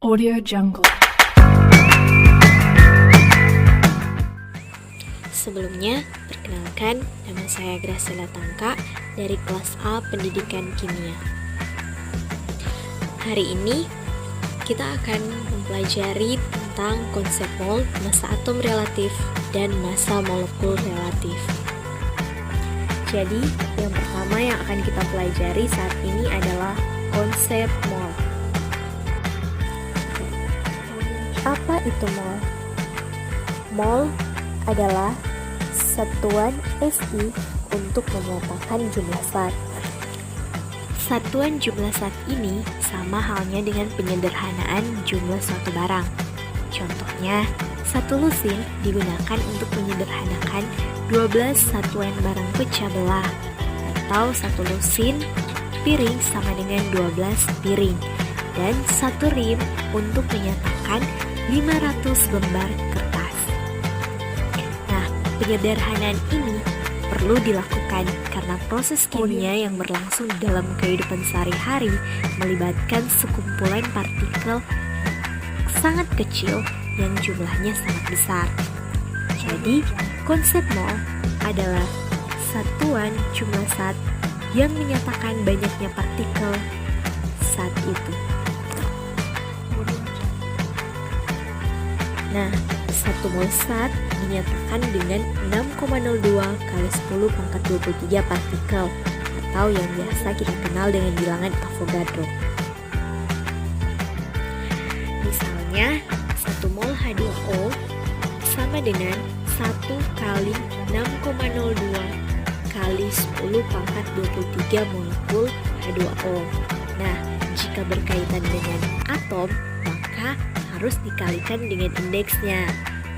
Audio Jungle. Sebelumnya, perkenalkan, nama saya Graciela Tangka dari kelas A Pendidikan Kimia. Hari ini, kita akan mempelajari tentang konsep mol, massa atom relatif, dan massa molekul relatif. Jadi, yang pertama yang akan kita pelajari saat ini adalah konsep mol. Apa itu mol? Mol adalah satuan SI untuk menyatakan jumlah zat. Satuan jumlah zat ini sama halnya dengan penyederhanaan jumlah suatu barang. Contohnya, satu lusin digunakan untuk menyederhanakan 12 satuan barang pecah belah, atau satu lusin piring sama dengan 12 piring, dan satu rim untuk menyatakan 500 lembar kertas. Nah, penyederhanaan ini perlu dilakukan karena proses kimia yang berlangsung dalam kehidupan sehari-hari melibatkan sekumpulan partikel sangat kecil yang jumlahnya sangat besar. Jadi, konsep mol adalah satuan jumlah zat yang menyatakan banyaknya partikel zat itu. Nah, 1 mol zat dinyatakan dengan 6,02 kali 10 pangkat 23 partikel, atau yang biasa kita kenal dengan bilangan Avogadro. Misalnya, 1 mol H2O sama dengan 1 kali 6,02 kali 10 pangkat 23 molekul H2O. Nah, jika berkaitan dengan atom, maka harus dikalikan dengan indeksnya.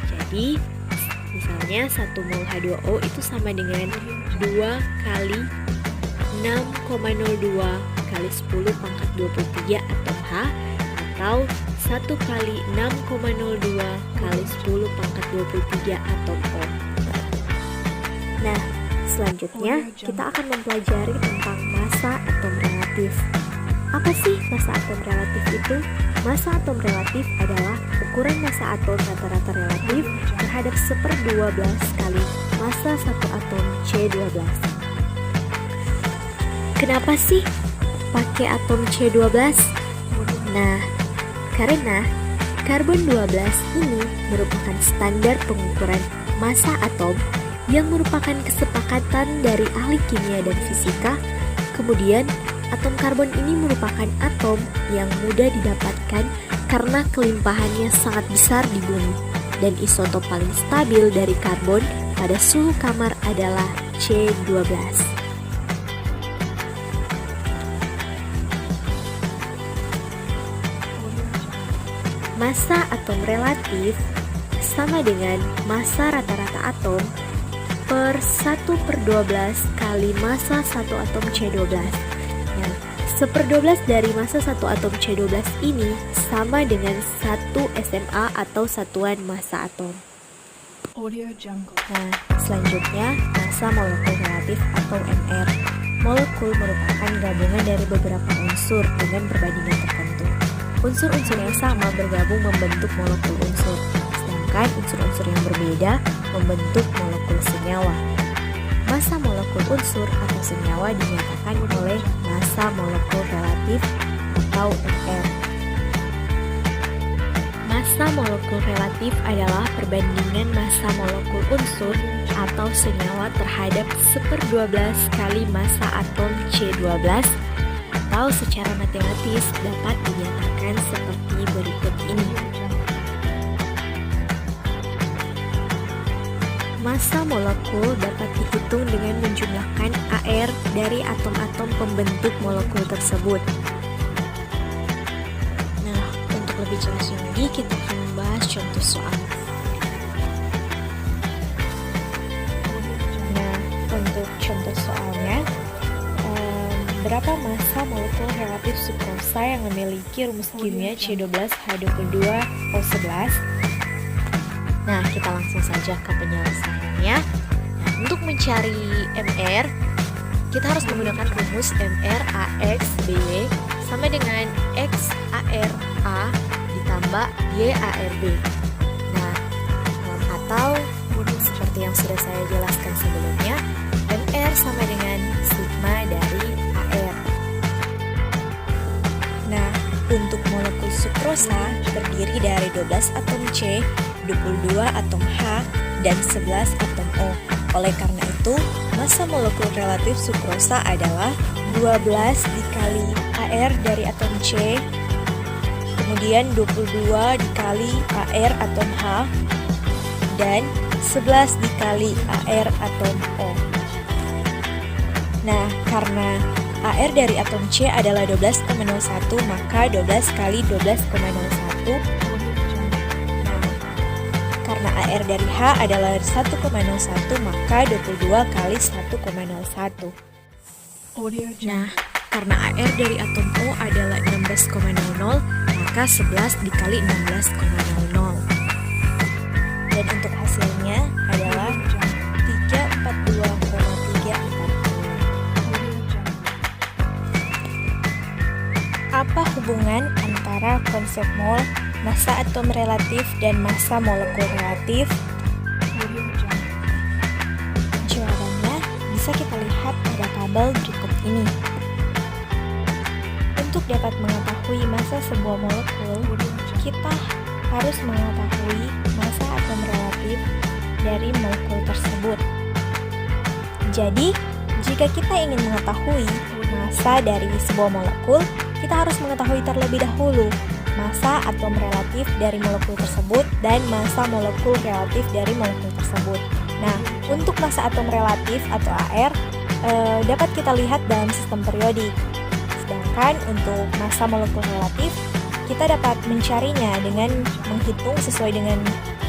Jadi, misalnya 1 mol H2O itu sama dengan 2 kali 6,02 kali 10 pangkat 23 atom H, atau 1 kali 6,02 kali 10 pangkat 23 atom O. Nah, selanjutnya kita akan mempelajari tentang massa atom relatif. Apa sih massa atom relatif itu? Massa atom relatif adalah ukuran massa atom rata-rata relatif terhadap 1/12 kali massa satu atom C12. Kenapa sih pakai atom C12? Nah, karena karbon 12 ini merupakan standar pengukuran massa atom yang merupakan kesepakatan dari ahli kimia dan fisika. Kemudian, atom karbon ini merupakan atom yang mudah didapatkan karena kelimpahannya sangat besar di bumi, dan isotop paling stabil dari karbon pada suhu kamar adalah C12. Massa atom relatif sama dengan massa rata-rata atom per 1/12 kali massa satu atom C12. Nah, 1/12 dari massa satu atom C12 ini sama dengan 1 SMA atau satuan massa atom. Audio Jungle. Nah, selanjutnya massa molekul relatif atau MR. Molekul merupakan gabungan dari beberapa unsur dengan perbandingan tertentu. Unsur-unsur yang sama bergabung membentuk molekul unsur, sedangkan unsur-unsur yang berbeda membentuk molekul senyawa. Massa molekul unsur atau senyawa dinyatakan oleh massa molekul relatif atau MR. Massa molekul relatif adalah perbandingan massa molekul unsur atau senyawa terhadap 1/12 kali massa atom C12, atau secara matematis dapat dinyatakan seperti berikut ini. Massa molekul dapat dihitung dengan menjumlahkan AR dari atom-atom pembentuk molekul tersebut. Nah, untuk lebih jelasnya lagi, kita akan membahas contoh soal. Nah, untuk contoh soalnya, berapa massa molekul relatif sukrosa yang memiliki rumus kimia C12H22O11? Nah, kita langsung saja ke penyelesaiannya. Nah, untuk mencari MR, kita harus menggunakan rumus MR AX BY sama dengan X AR A ditambah YaRb. Nah, atau seperti yang sudah saya jelaskan sebelumnya, MR sama dengan sigma dari AR. Nah, untuk molekul sukrosa terdiri dari 12 atom C, 22 atom H, dan 11 atom O. Oleh karena itu, massa molekul relatif sukrosa adalah 12 dikali AR dari atom C, kemudian 22 dikali AR atom H, dan 11 dikali AR atom O. Nah, karena AR dari atom C adalah 12,01, maka 12 kali 12,01. Nah, karena AR dari H adalah 1,01, maka 22 kali 1,01. Nah, karena AR dari atom O adalah 16,00, maka 11 dikali 16,00. Dan untuk hasilnya adalah 342,340. Apa hubungan antara konsep mol, massa atom relatif, dan massa molekul relatif? Jawabannya bisa kita lihat pada tabel berikut ini. Untuk dapat mengetahui massa sebuah molekul, kita harus mengetahui massa atom relatif dari molekul tersebut. Jadi, jika kita ingin mengetahui massa dari sebuah molekul, kita harus mengetahui terlebih dahulu massa atom relatif dari molekul tersebut dan massa molekul relatif dari molekul tersebut. Nah, untuk massa atom relatif atau AR dapat kita lihat dalam sistem periodik. Sedangkan untuk massa molekul relatif, kita dapat mencarinya dengan menghitung sesuai dengan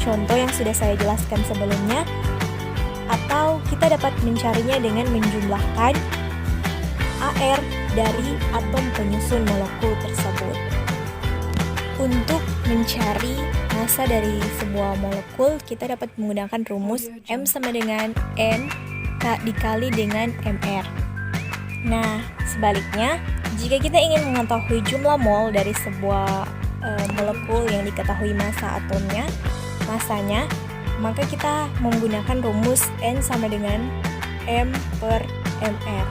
contoh yang sudah saya jelaskan sebelumnya, atau kita dapat mencarinya dengan menjumlahkan AR dari atom penyusun molekul tersebut. Untuk mencari massa dari sebuah molekul, kita dapat menggunakan rumus M sama dengan N dikali dengan MR. Nah, sebaliknya, jika kita ingin mengetahui jumlah mol dari sebuah molekul yang diketahui massa atomnya, massanya, maka kita menggunakan rumus N sama dengan M per MR.